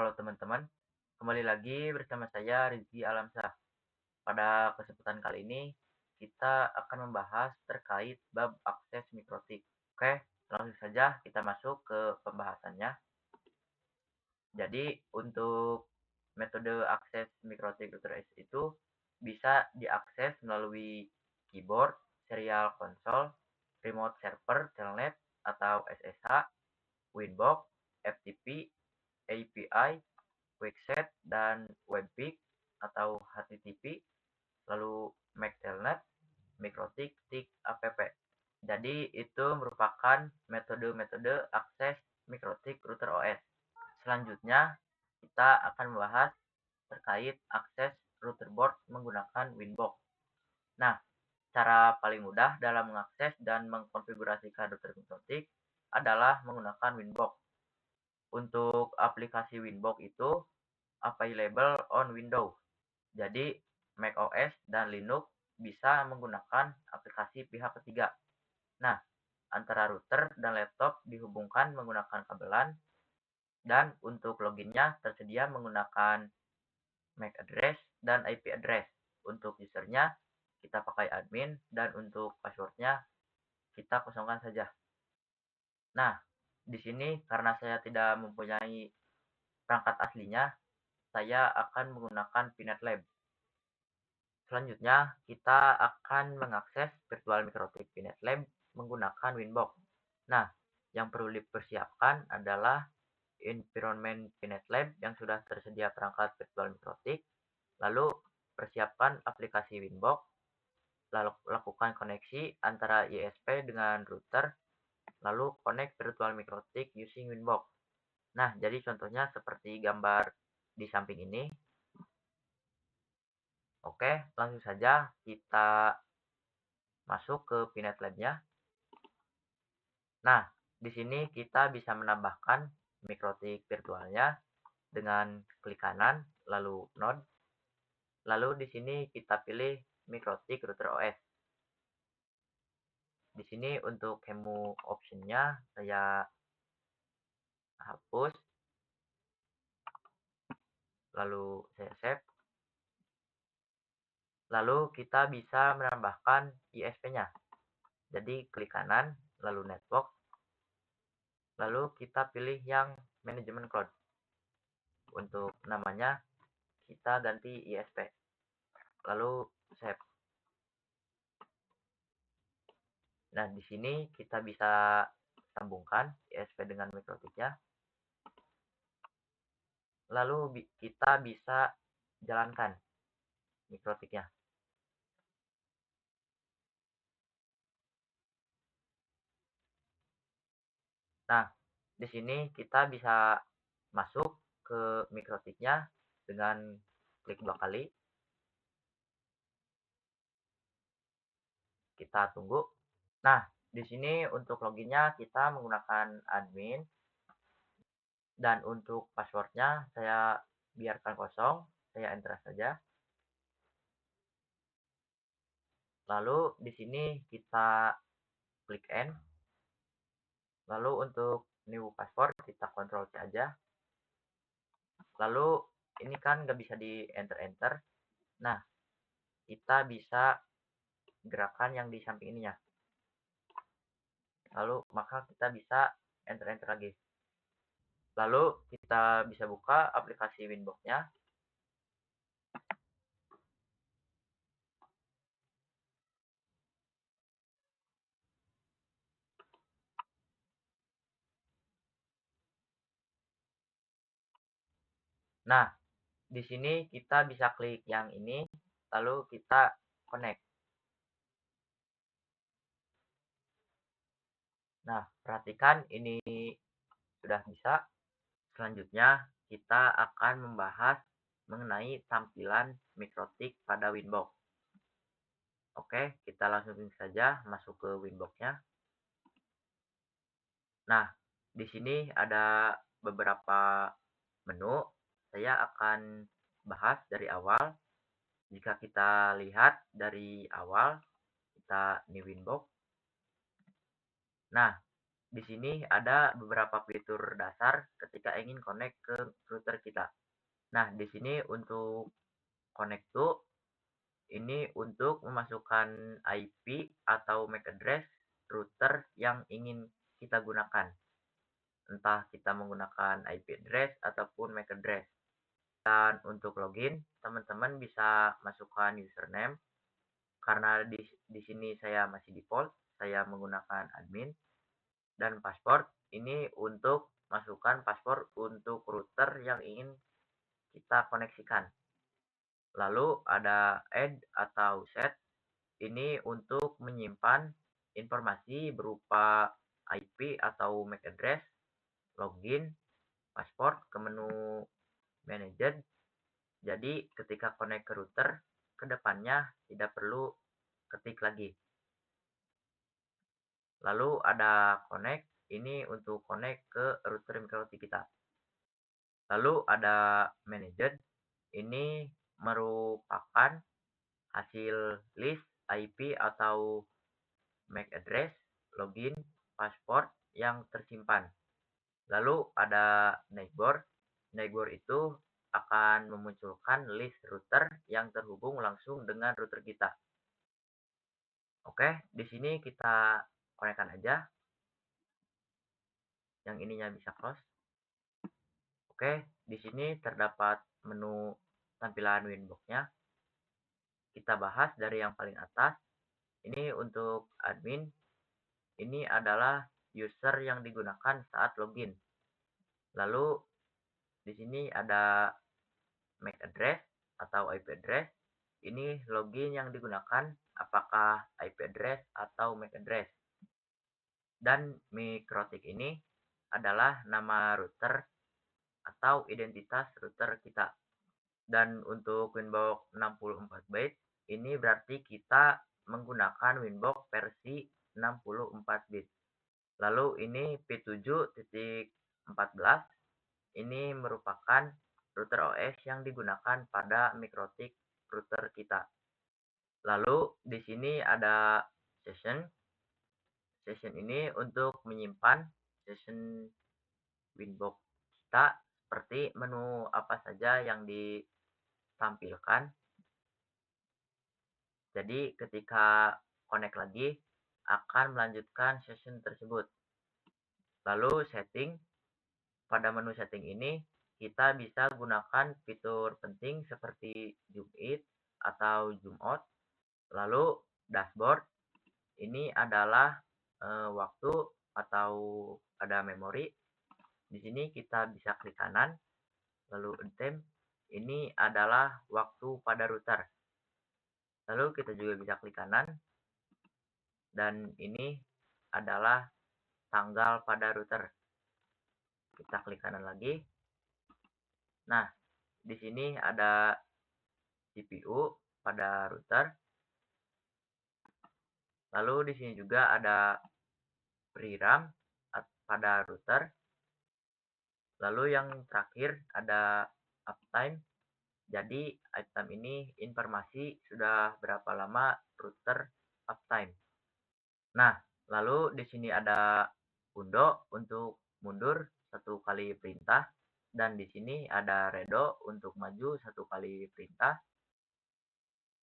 Halo teman-teman, kembali lagi bersama saya Rizky Alamsyah. Pada kesempatan kali ini kita akan membahas terkait bab akses mikrotik. Oke, langsung saja kita masuk ke pembahasannya. Jadi untuk metode akses mikrotik router itu bisa diakses melalui keyboard, serial console, remote server, telnet atau SSH, Winbox, FTP, API, Quickset, dan Webpick atau HTTP, lalu MAC Telnet, Mikrotik, TIG, app. Jadi itu merupakan metode-metode akses mikrotik router OS. Selanjutnya kita akan membahas terkait akses router board menggunakan Winbox. Nah, cara paling mudah dalam mengakses dan mengkonfigurasikan router mikrotik adalah menggunakan Winbox. Untuk aplikasi Winbox itu available on Windows. Jadi, macOS dan Linux bisa menggunakan aplikasi pihak ketiga. Nah, antara router dan laptop dihubungkan menggunakan kabelan, dan untuk loginnya tersedia menggunakan MAC address dan IP address. Untuk usernya, kita pakai admin, dan untuk passwordnya, kita kosongkan saja. Nah, di sini karena saya tidak mempunyai perangkat aslinya, saya akan menggunakan Pinet Lab. Selanjutnya, kita akan mengakses virtual mikrotik Pinet Lab menggunakan Winbox. Nah, yang perlu dipersiapkan adalah environment Pinet Lab yang sudah tersedia perangkat virtual mikrotik, lalu persiapkan aplikasi Winbox, lalu lakukan koneksi antara ISP dengan router, lalu connect virtual mikrotik using Winbox. Nah, jadi contohnya seperti gambar di samping ini. Oke, langsung saja kita masuk ke Pinet Lab-nya. Nah, di sini kita bisa menambahkan mikrotik virtualnya dengan klik kanan, lalu node. Lalu di sini kita pilih mikrotik router OS. Di sini untuk menu optionnya saya hapus, lalu saya save. Lalu kita bisa menambahkan ISP-nya. Jadi klik kanan, lalu network. Lalu kita pilih yang manajemen cloud. Untuk namanya kita ganti ISP. Lalu save. Nah, di sini kita bisa sambungkan ISP dengan mikrotiknya. Lalu kita bisa jalankan mikrotiknya. Nah, di sini kita bisa masuk ke mikrotiknya dengan klik 2 kali. Kita tunggu. Nah, di sini untuk loginnya kita menggunakan admin. Dan untuk passwordnya saya biarkan kosong. Saya enter saja. Lalu di sini kita klik N. Lalu untuk new password kita Ctrl C aja. Lalu ini kan nggak bisa di enter-enter. Nah, kita bisa gerakan yang di samping ininya. Lalu maka kita bisa enter-enter lagi. Lalu kita bisa buka aplikasi Winbox-nya. Nah, di sini kita bisa klik yang ini, lalu kita connect. Nah, perhatikan ini sudah bisa. Selanjutnya, kita akan membahas mengenai tampilan mikrotik pada Winbox. Oke, kita langsung saja masuk ke Winbox-nya. Nah, di sini ada beberapa menu. Saya akan bahas dari awal. Jika kita lihat dari awal, kita new Winbox. Nah, di sini ada beberapa fitur dasar ketika ingin connect ke router kita. Nah, di sini untuk connect to ini untuk memasukkan IP atau MAC address router yang ingin kita gunakan. Entah kita menggunakan IP address ataupun MAC address. Dan untuk login, teman-teman bisa masukkan username karena di sini saya masih default, saya menggunakan admin dan password ini untuk masukkan password untuk router yang ingin kita koneksikan. Lalu ada add atau set ini untuk menyimpan informasi berupa IP atau MAC address, login, password ke menu manager. Jadi ketika connect ke router, kedepannya tidak perlu ketik lagi. Lalu ada connect, ini untuk connect ke router MikroTik kita. Lalu ada manager, ini merupakan hasil list IP atau MAC address, login, password yang tersimpan. Lalu ada neighbor. Neighbor itu akan memunculkan list router yang terhubung langsung dengan router kita. Oke, di sini kita konekkan aja. Yang ininya bisa close. Oke, di sini terdapat menu tampilan Winbox-nya. Kita bahas dari yang paling atas. Ini untuk admin. Ini adalah user yang digunakan saat login. Lalu di sini ada MAC address atau IP address. Ini login yang digunakan apakah IP address atau MAC address. Dan MikroTik ini adalah nama router atau identitas router kita. Dan untuk Winbox 64 bit, ini berarti kita menggunakan Winbox versi 64 bit. Lalu ini P7.14, ini merupakan router OS yang digunakan pada MikroTik router kita. Lalu di sini ada session. Session ini untuk menyimpan session Winbox kita seperti menu apa saja yang ditampilkan. Jadi ketika connect lagi akan melanjutkan session tersebut. Lalu setting, pada menu setting ini kita bisa gunakan fitur penting seperti zoom in atau zoom out. Lalu dashboard, ini adalah waktu atau ada memori. Di sini kita bisa klik kanan, lalu time, ini adalah waktu pada router. Lalu kita juga bisa klik kanan, dan ini adalah tanggal pada router. Kita klik kanan lagi. Nah, di sini ada CPU pada router. Lalu di sini juga ada VRAM pada router. Lalu yang terakhir ada uptime. Jadi uptime ini informasi sudah berapa lama router uptime. Nah, lalu di sini ada undo untuk mundur satu kali perintah, dan di sini ada redo untuk maju satu kali perintah.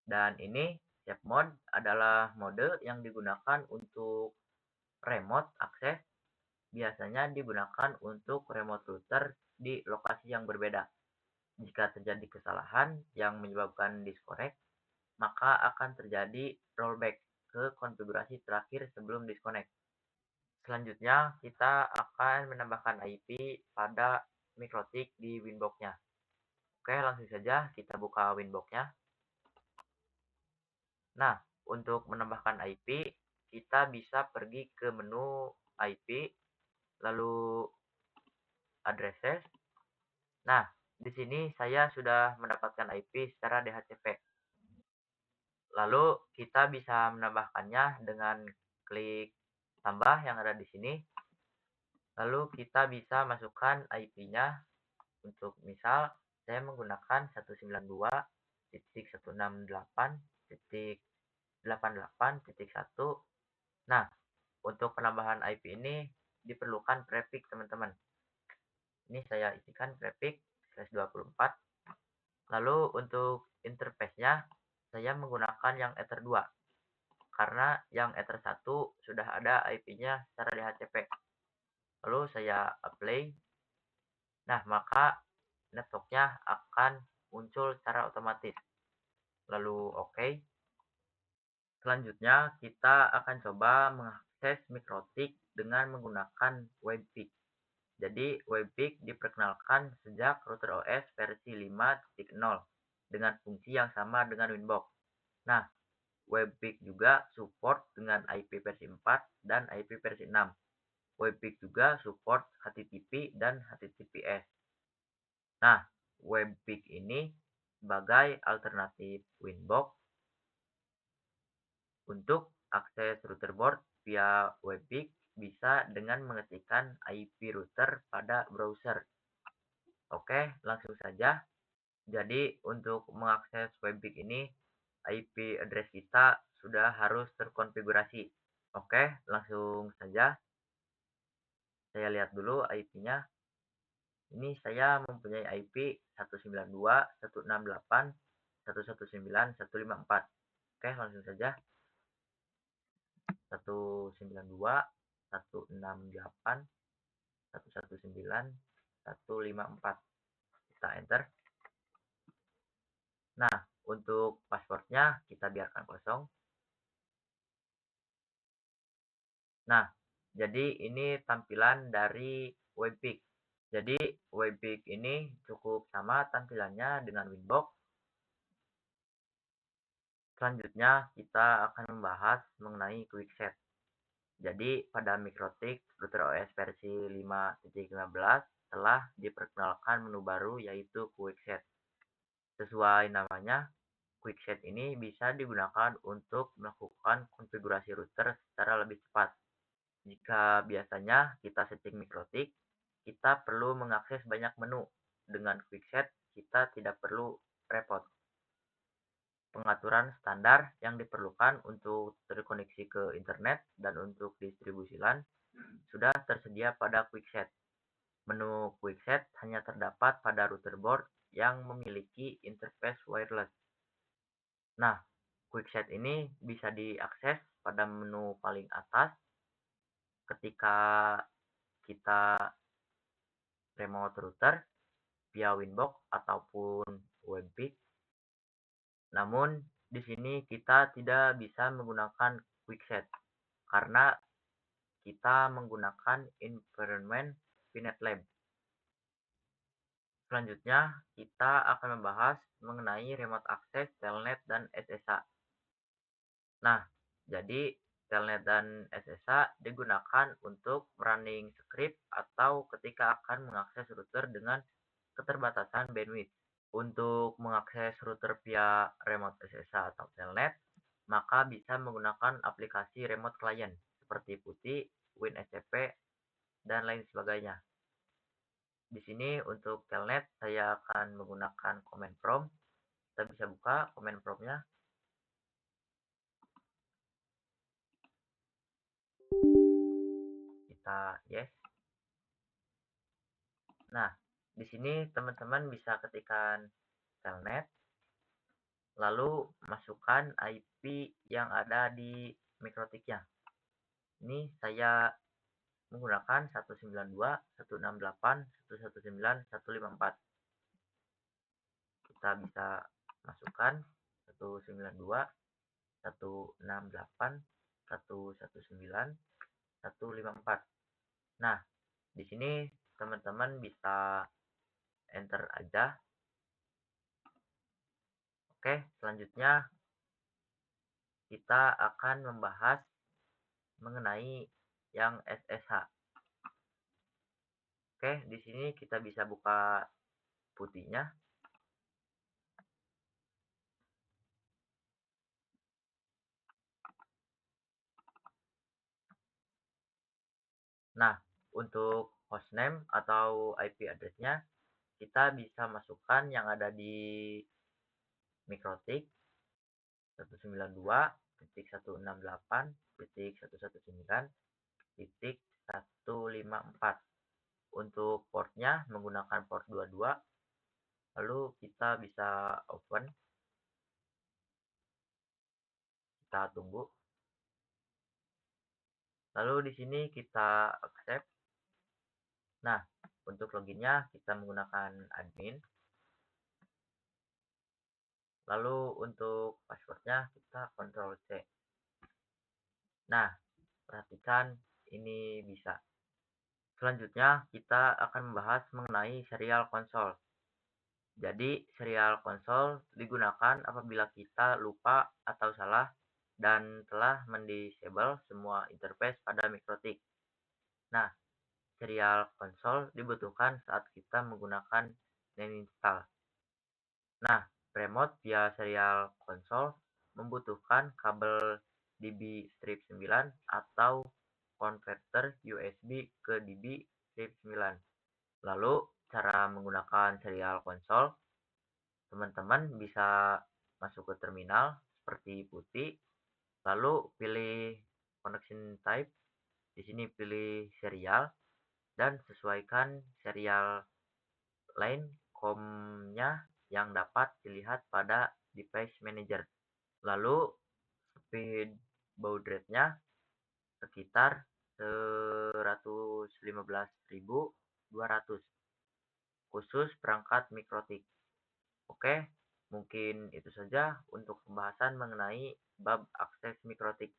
Dan ini save mode adalah mode yang digunakan untuk remote akses, biasanya digunakan untuk remote router di lokasi yang berbeda. Jika terjadi kesalahan yang menyebabkan disconnect, maka akan terjadi rollback ke konfigurasi terakhir sebelum disconnect. Selanjutnya, kita akan menambahkan IP pada MikroTik di Winbox-nya. Oke, langsung saja kita buka Winbox-nya. Nah, untuk menambahkan IP, kita bisa pergi ke menu IP, lalu addresses. Nah, di sini saya sudah mendapatkan IP secara DHCP. Lalu kita bisa menambahkannya dengan klik tambah yang ada di sini. Lalu kita bisa masukkan IP-nya. Untuk misal saya menggunakan 192.168.88.1. Nah, untuk penambahan IP ini diperlukan prefix teman-teman. Ini saya isikan prefix /24. Lalu untuk interface-nya saya menggunakan yang Ether 2 karena yang Ether 1 sudah ada IP-nya secara DHCP. Lalu saya apply. Nah, maka network-nya akan muncul secara otomatis. Lalu oke. Selanjutnya kita akan coba mengakses Mikrotik dengan menggunakan Webpick. Jadi Webpick diperkenalkan sejak router OS versi 5.0 dengan fungsi yang sama dengan Winbox. Nah, Webpick juga support dengan IP versi 4 dan IP versi 6. Webpick juga support HTTP dan HTTPS. Nah, Webpick ini sebagai alternatif Winbox untuk akses router board via Webpick bisa dengan mengetikkan IP router pada browser. Oke, langsung saja. Jadi untuk mengakses Webpick ini, IP address kita sudah harus terkonfigurasi. Oke, langsung saja. Saya lihat dulu IP-nya. Ini saya mempunyai IP 192.168.119.154. Oke, langsung saja. 192.168.119.154. Kita enter. Nah, untuk passwordnya kita biarkan kosong. Nah, jadi ini tampilan dari Webpick. Jadi Webpick ini cukup sama tampilannya dengan Winbox. Selanjutnya kita akan membahas mengenai QuickSet. Jadi pada Mikrotik router OS versi 5.15 telah diperkenalkan menu baru yaitu QuickSet. Sesuai namanya, QuickSet ini bisa digunakan untuk melakukan konfigurasi router secara lebih cepat. Jika biasanya kita setting Mikrotik, kita perlu mengakses banyak menu. Dengan QuickSet, kita tidak perlu repot. Pengaturan standar yang diperlukan untuk terkoneksi ke internet dan untuk distribusi LAN sudah tersedia pada QuickSet. Menu QuickSet hanya terdapat pada router board yang memiliki interface wireless. Nah, QuickSet ini bisa diakses pada menu paling atas ketika kita remote router via Winbox ataupun Webpick. Namun, di sini kita tidak bisa menggunakan QuickSet karena kita menggunakan environment VNet Lab. Selanjutnya, kita akan membahas mengenai remote access telnet dan SSH. Nah, jadi telnet dan SSH digunakan untuk running script atau ketika akan mengakses router dengan keterbatasan bandwidth. Untuk mengakses router via remote SSH atau telnet, maka bisa menggunakan aplikasi remote client seperti PuTTY, WinSCP, dan lain sebagainya. Di sini untuk telnet saya akan menggunakan command prompt. Kita bisa buka command prompt-nya. Kita yes. Nah, di sini teman-teman bisa ketikkan telnet, lalu masukkan IP yang ada di Mikrotiknya. Ini saya menggunakan 192.168.119.154. Kita bisa masukkan 192.168.119.154. Nah, di sini teman-teman bisa enter aja. Oke, selanjutnya kita akan membahas mengenai yang SSH. Oke, di sini kita bisa buka putihnya. Nah, untuk hostname atau IP address-nya kita bisa masukkan yang ada di Mikrotik 192.168.119.1 154. Untuk portnya menggunakan port 22, lalu kita bisa open, kita tunggu. Lalu di sini kita accept. Nah, untuk loginnya kita menggunakan admin. Lalu untuk passwordnya kita Ctrl C. Nah, perhatikan ini bisa. Selanjutnya kita akan membahas mengenai serial konsol. Jadi, serial konsol digunakan apabila kita lupa atau salah dan telah mendisable semua interface pada Mikrotik. Nah, serial konsol dibutuhkan saat kita menggunakan install. Nah, remote via serial konsol membutuhkan kabel DB strip 9 atau konverter USB ke DB strip 9. Lalu, cara menggunakan serial konsol, teman-teman bisa masuk ke terminal seperti putih, lalu pilih connection type, di sini pilih serial, dan sesuaikan serial line COM-nya yang dapat dilihat pada device manager. Lalu speed baud rate-nya sekitar 115.200 khusus perangkat Mikrotik. Oke, mungkin itu saja untuk pembahasan mengenai bab akses Mikrotik.